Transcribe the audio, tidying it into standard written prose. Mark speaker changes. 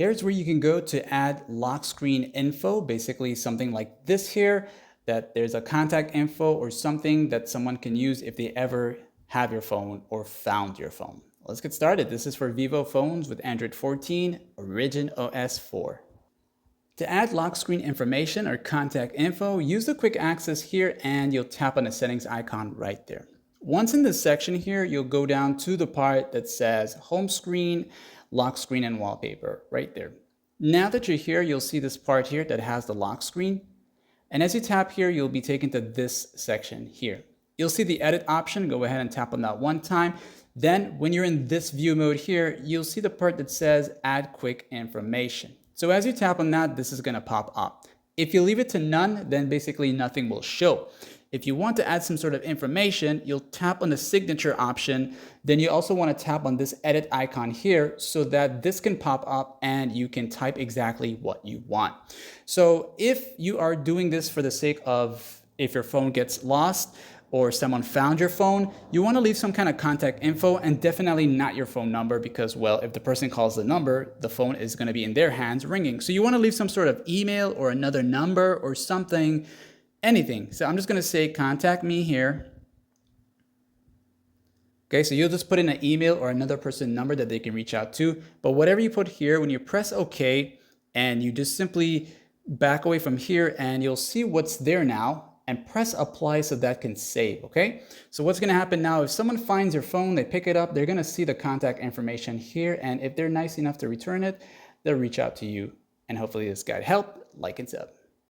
Speaker 1: Here's where you can go to add lock screen info, basically something like this here, that there's a contact info or something that someone can use if they ever have your phone or found your phone. Let's get started. This is for Vivo phones with Android 14, Origin OS 4. To add lock screen information or contact info, use the quick access here and you'll tap on the settings icon right there. Once in this section here, you'll go down to the part that says home screen, lock screen, and wallpaper right there. Now that you're here, you'll see this part here that has the lock screen. And as you tap here, you'll be taken to this section here. You'll see the edit option. Go ahead and tap on that one time. Then when you're in this view mode here, you'll see the part that says add quick information. So as you tap on that, this is going to pop up. If you leave it to none, then basically nothing will show. If you want to add some sort of information, you'll tap on the signature option. Then you also want to tap on this edit icon here so that this can pop up and you can type exactly what you want. So if you are doing this for the sake of if your phone gets lost or someone found your phone, you want to leave some kind of contact info and definitely not your phone number because, well, if the person calls the number, the phone is going to be in their hands ringing. So you want to leave some sort of email or another number or something. Anything. So I'm just going to say contact me here. Okay, so you'll just put in an email or another person number that they can reach out to. But whatever you put here, when you press OK, and you just simply back away from here and you'll see what's there now and press apply so that can save. Okay, so what's going to happen now, if someone finds your phone, they pick it up, they're going to see the contact information here. And if they're nice enough to return it, they'll reach out to you. And hopefully this guide helped. Like and sub.